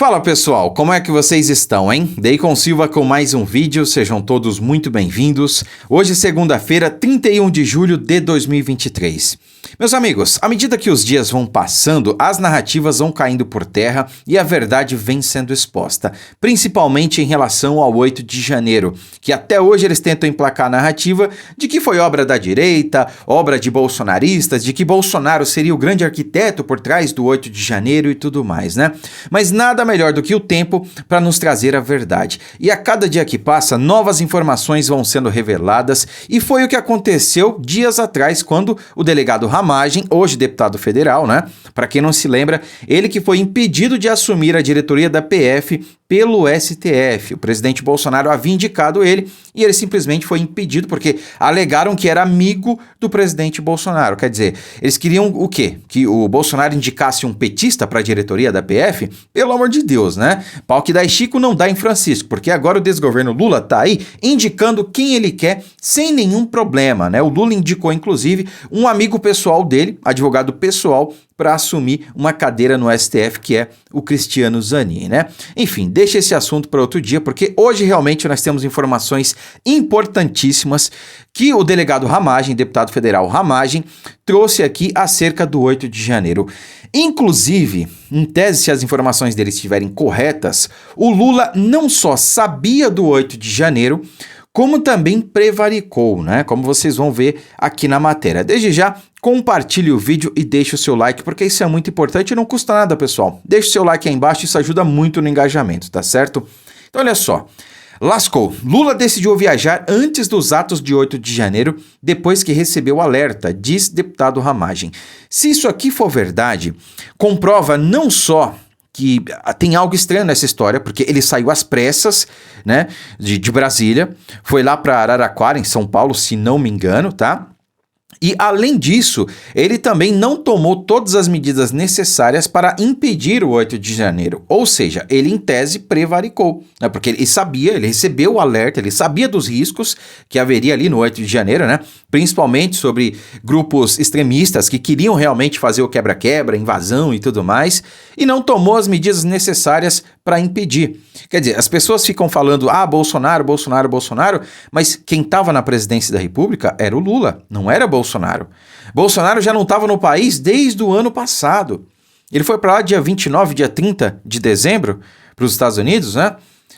Fala pessoal, como é que vocês estão, hein? Deicon Silva com mais um vídeo, sejam todos muito bem-vindos. Hoje, segunda-feira, 31 de julho de 2023. Meus amigos, à medida que os dias vão passando, as narrativas vão caindo por terra e a verdade vem sendo exposta, principalmente em relação ao 8 de janeiro, que até hoje eles tentam emplacar a narrativa de que foi obra da direita, obra de bolsonaristas, de que Bolsonaro seria o grande arquiteto por trás do 8 de janeiro e tudo mais, né? Mas nada melhor do que o tempo para nos trazer a verdade. E a cada dia que passa, novas informações vão sendo reveladas e foi o que aconteceu dias atrás quando o delegado Ramagem, hoje deputado federal, né? Para quem não se lembra, ele que foi impedido de assumir a diretoria da PF pelo STF. O presidente Bolsonaro havia indicado ele e ele simplesmente foi impedido porque alegaram que era amigo do presidente Bolsonaro. Quer dizer, eles queriam o quê? Que o Bolsonaro indicasse um petista para a diretoria da PF? Pelo amor de Deus, né? Pau que dá em Chico não dá em Francisco, porque agora o desgoverno Lula tá aí indicando quem ele quer sem nenhum problema, né? O Lula indicou, inclusive, um amigo pessoal dele, advogado pessoal, para assumir uma cadeira no STF, que é o Cristiano Zanin, né? Enfim, deixa esse assunto para outro dia, porque hoje realmente nós temos informações importantíssimas que o delegado Ramagem, deputado federal Ramagem, trouxe aqui acerca do 8 de janeiro. Inclusive, em tese, se as informações dele estiverem corretas, o Lula não só sabia do 8 de janeiro, como também prevaricou, né? Como vocês vão ver aqui na matéria. Desde já, compartilhe o vídeo e deixe o seu like, porque isso é muito importante e não custa nada, pessoal. Deixe o seu like aí embaixo, isso ajuda muito no engajamento, tá certo? Então, olha só. Lascou. Lula decidiu viajar antes dos atos de 8 de janeiro, depois que recebeu alerta, diz deputado Ramagem. Se isso aqui for verdade, comprova não só que tem algo estranho nessa história, porque ele saiu às pressas, né, de Brasília, foi lá para Araraquara, em São Paulo, se não me engano, tá? E, além disso, ele também não tomou todas as medidas necessárias para impedir o 8 de janeiro. Ou seja, ele, em tese, prevaricou, né? Porque ele sabia, ele recebeu o alerta, ele sabia dos riscos que haveria ali no 8 de janeiro, né? Principalmente sobre grupos extremistas que queriam realmente fazer o quebra-quebra, invasão e tudo mais, e não tomou as medidas necessárias para impedir. Quer dizer, as pessoas ficam falando, Bolsonaro, Bolsonaro, Bolsonaro, mas quem estava na presidência da República era o Lula, não era Bolsonaro. Bolsonaro já não estava no país desde o ano passado. Ele foi para lá dia 29, dia 30 de dezembro, para os Estados Unidos, né?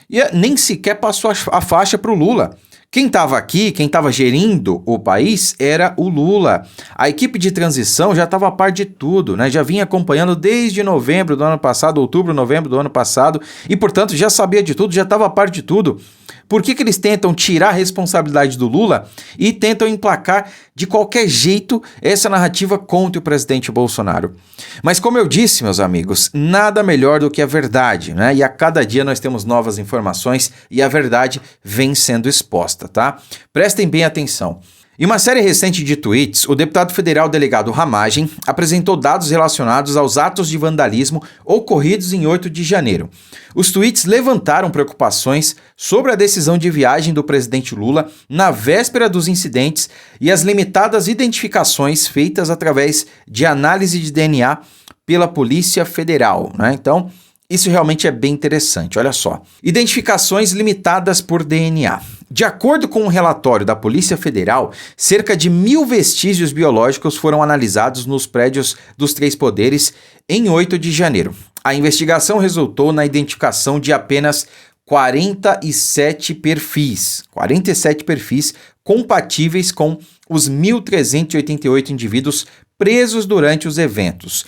E nem sequer passou a faixa para o Lula. Quem estava aqui, quem estava gerindo o país era o Lula. A equipe de transição já estava a par de tudo, né? Já vinha acompanhando desde novembro do ano passado, outubro, novembro do ano passado, e, portanto, já sabia de tudo, já estava a par de tudo. Por que eles tentam tirar a responsabilidade do Lula e tentam emplacar de qualquer jeito essa narrativa contra o presidente Bolsonaro? Mas, como eu disse, meus amigos, nada melhor do que a verdade, né? E a cada dia nós temos novas informações e a verdade vem sendo exposta, tá? Prestem bem atenção. Em uma série recente de tweets, o deputado federal delegado Ramagem apresentou dados relacionados aos atos de vandalismo ocorridos em 8 de janeiro. Os tweets levantaram preocupações sobre a decisão de viagem do presidente Lula na véspera dos incidentes e as limitadas identificações feitas através de análise de DNA pela Polícia Federal, né? Então, isso realmente é bem interessante, olha só. Identificações limitadas por DNA. De acordo com um relatório da Polícia Federal, cerca de 1.000 vestígios biológicos foram analisados nos prédios dos três poderes em 8 de janeiro. A investigação resultou na identificação de apenas 47 perfis compatíveis com os 1.388 indivíduos presos durante os eventos.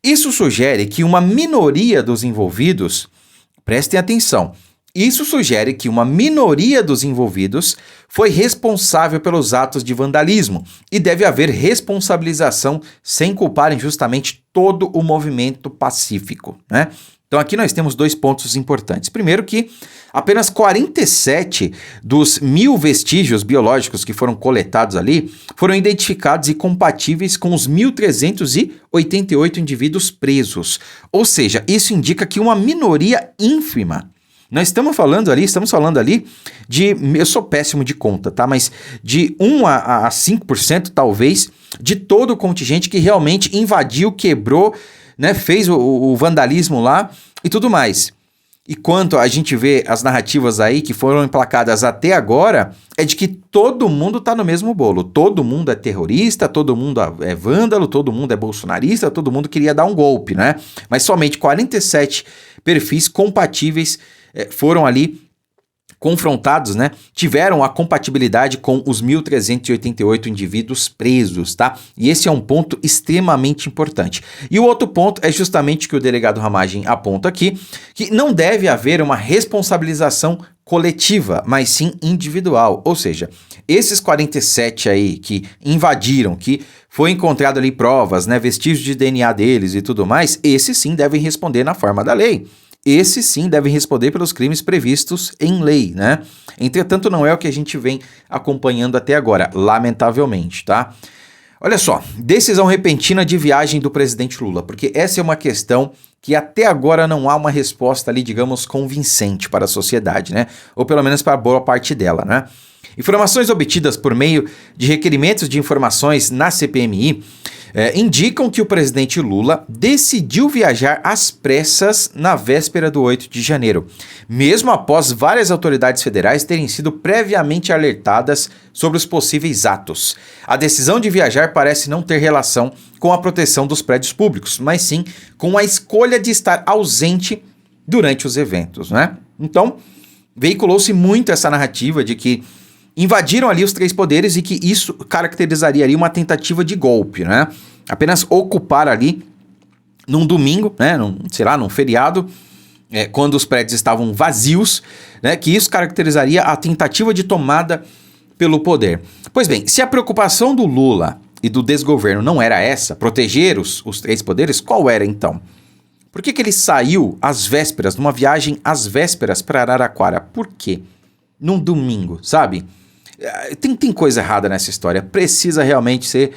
Isso sugere que uma minoria dos envolvidos, prestem atenção, isso sugere que uma minoria dos envolvidos foi responsável pelos atos de vandalismo e deve haver responsabilização sem culpar injustamente todo o movimento pacífico, né? Então aqui nós temos dois pontos importantes. Primeiro que apenas 47 dos 1.000 vestígios biológicos que foram coletados ali foram identificados e compatíveis com os 1.388 indivíduos presos. Ou seja, isso indica que uma minoria ínfima. Nós estamos falando ali de, eu sou péssimo de conta, tá? Mas de 1 a 5% talvez de todo o contingente que realmente invadiu, quebrou, né, fez o vandalismo lá e tudo mais. E quanto a gente vê as narrativas aí que foram emplacadas até agora, é de que todo mundo tá no mesmo bolo. Todo mundo é terrorista, todo mundo é vândalo, todo mundo é bolsonarista, todo mundo queria dar um golpe, né? Mas somente 47 perfis compatíveis foram ali confrontados, né, tiveram a compatibilidade com os 1.388 indivíduos presos, tá? E esse é um ponto extremamente importante. E o outro ponto é justamente que o delegado Ramagem aponta aqui, que não deve haver uma responsabilização coletiva, mas sim individual. Ou seja, esses 47 aí que invadiram, que foi encontrado ali provas, né, vestígios de DNA deles e tudo mais, esses sim devem responder na forma da lei. Esses sim devem responder pelos crimes previstos em lei, né? Entretanto, não é o que a gente vem acompanhando até agora, lamentavelmente, tá? Olha só, decisão repentina de viagem do presidente Lula, porque essa é uma questão que até agora não há uma resposta ali, digamos, convincente para a sociedade, né? Ou pelo menos para boa parte dela, né? Informações obtidas por meio de requerimentos de informações na CPMI indicam que o presidente Lula decidiu viajar às pressas na véspera do 8 de janeiro, mesmo após várias autoridades federais terem sido previamente alertadas sobre os possíveis atos. A decisão de viajar parece não ter relação com a proteção dos prédios públicos, mas sim com a escolha de estar ausente durante os eventos, né? Então, veiculou-se muito essa narrativa de que invadiram ali os três poderes e que isso caracterizaria ali uma tentativa de golpe, né? Apenas ocupar ali num domingo, né? Num feriado, quando os prédios estavam vazios, né? Que isso caracterizaria a tentativa de tomada pelo poder. Pois bem, se a preocupação do Lula e do desgoverno não era essa, proteger os três poderes, qual era então? Por que ele saiu às vésperas, numa viagem às vésperas para Araraquara? Por quê? Num domingo, sabe? Tem coisa errada nessa história, precisa realmente ser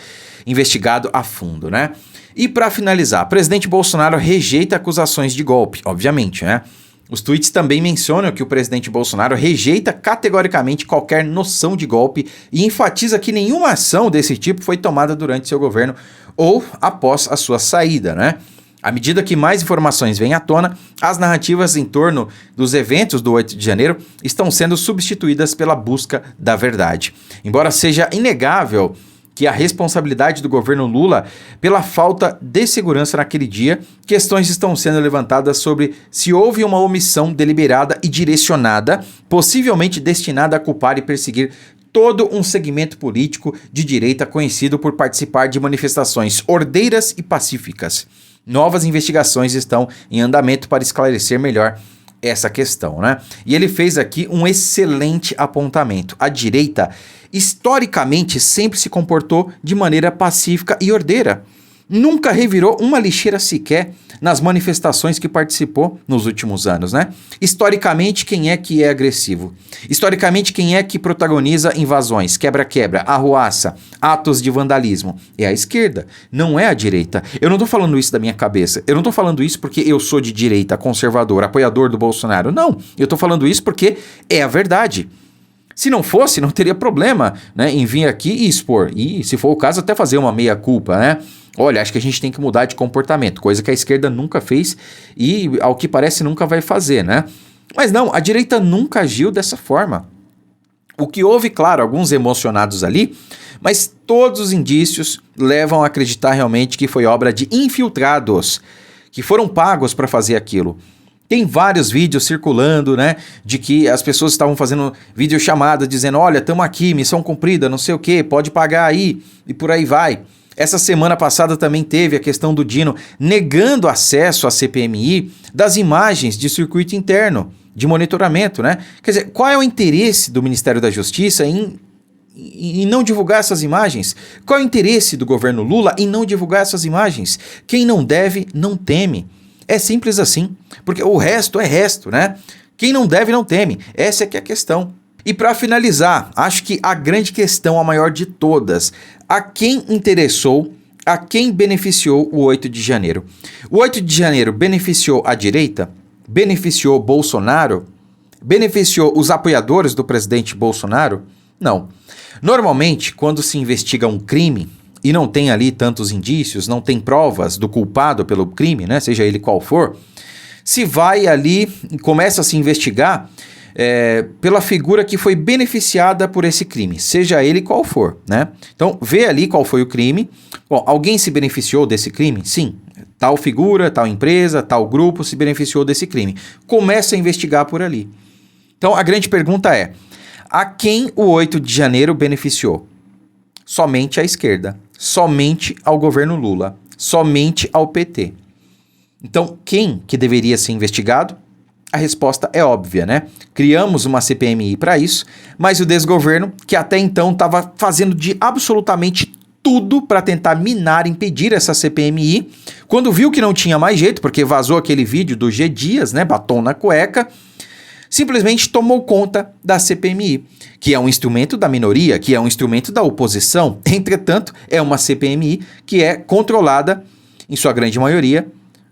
investigado a fundo, né? E para finalizar, presidente Bolsonaro rejeita acusações de golpe, obviamente, né? Os tweets também mencionam que o presidente Bolsonaro rejeita categoricamente qualquer noção de golpe e enfatiza que nenhuma ação desse tipo foi tomada durante seu governo ou após a sua saída, né? À medida que mais informações vêm à tona, as narrativas em torno dos eventos do 8 de janeiro estão sendo substituídas pela busca da verdade. Embora seja inegável que a responsabilidade do governo Lula pela falta de segurança naquele dia, questões estão sendo levantadas sobre se houve uma omissão deliberada e direcionada, possivelmente destinada a culpar e perseguir todo um segmento político de direita conhecido por participar de manifestações ordeiras e pacíficas. Novas investigações estão em andamento para esclarecer melhor essa questão, né? E ele fez aqui um excelente apontamento. A direita, historicamente, sempre se comportou de maneira pacífica e ordeira. Nunca revirou uma lixeira sequer nas manifestações que participou nos últimos anos, né? Historicamente, quem é que é agressivo? Historicamente, quem é que protagoniza invasões, quebra-quebra, arruaça, atos de vandalismo? É a esquerda, não é a direita. Eu não tô falando isso da minha cabeça. Eu não tô falando isso porque eu sou de direita, conservador, apoiador do Bolsonaro. Não, eu tô falando isso porque é a verdade. Se não fosse, não teria problema, né, em vir aqui e expor. E, se for o caso, até fazer uma meia-culpa, né? Olha, acho que a gente tem que mudar de comportamento, coisa que a esquerda nunca fez e, ao que parece, nunca vai fazer, né? Mas não, a direita nunca agiu dessa forma. O que houve, claro, alguns emocionados ali, mas todos os indícios levam a acreditar realmente que foi obra de infiltrados, que foram pagos para fazer aquilo. Tem vários vídeos circulando, né, de que as pessoas estavam fazendo videochamada dizendo, olha, estamos aqui, missão cumprida, não sei o que, pode pagar aí, e por aí vai. Essa semana passada também teve a questão do Dino negando acesso à CPMI das imagens de circuito interno, de monitoramento, né? Quer dizer, qual é o interesse do Ministério da Justiça em não divulgar essas imagens? Qual é o interesse do governo Lula em não divulgar essas imagens? Quem não deve, não teme. É simples assim, porque o resto é resto, né? Quem não deve, não teme. Essa é que é a questão. E para finalizar, acho que a grande questão, a maior de todas, a quem interessou, a quem beneficiou o 8 de janeiro? O 8 de janeiro beneficiou a direita? Beneficiou Bolsonaro? Beneficiou os apoiadores do presidente Bolsonaro? Não. Normalmente, quando se investiga um crime e não tem ali tantos indícios, não tem provas do culpado pelo crime, né, seja ele qual for, se vai ali e começa a se investigar pela figura que foi beneficiada por esse crime, seja ele qual for, né? Então, vê ali qual foi o crime. Bom, alguém se beneficiou desse crime? Sim. Tal figura, tal empresa, tal grupo se beneficiou desse crime. Começa a investigar por ali. Então, a grande pergunta é: a quem o 8 de janeiro beneficiou? Somente à esquerda, somente ao governo Lula, somente ao PT. Então, quem que deveria ser investigado? A resposta é óbvia, né? Criamos uma CPMI para isso, mas o desgoverno, que até então estava fazendo de absolutamente tudo para tentar minar, impedir essa CPMI, quando viu que não tinha mais jeito, porque vazou aquele vídeo do G Dias, né, batom na cueca, simplesmente tomou conta da CPMI, que é um instrumento da minoria, que é um instrumento da oposição. Entretanto, é uma CPMI que é controlada, em sua grande maioria,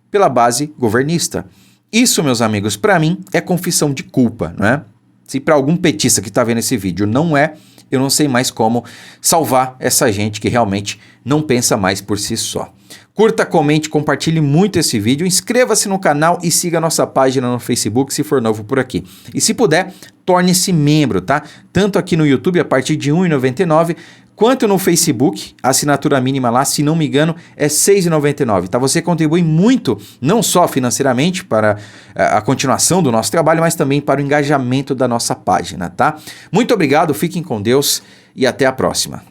pela base governista. Isso, meus amigos, para mim é confissão de culpa, não é? Se para algum petista que está vendo esse vídeo não é, eu não sei mais como salvar essa gente que realmente não pensa mais por si só. Curta, comente, compartilhe muito esse vídeo, inscreva-se no canal e siga a nossa página no Facebook se for novo por aqui. E se puder, torne-se membro, tá? Tanto aqui no YouTube a partir de R$ 1,99, quanto no Facebook, a assinatura mínima lá, se não me engano, é R$ 6,99, tá? Você contribui muito, não só financeiramente para a continuação do nosso trabalho, mas também para o engajamento da nossa página, tá? Muito obrigado, fiquem com Deus e até a próxima.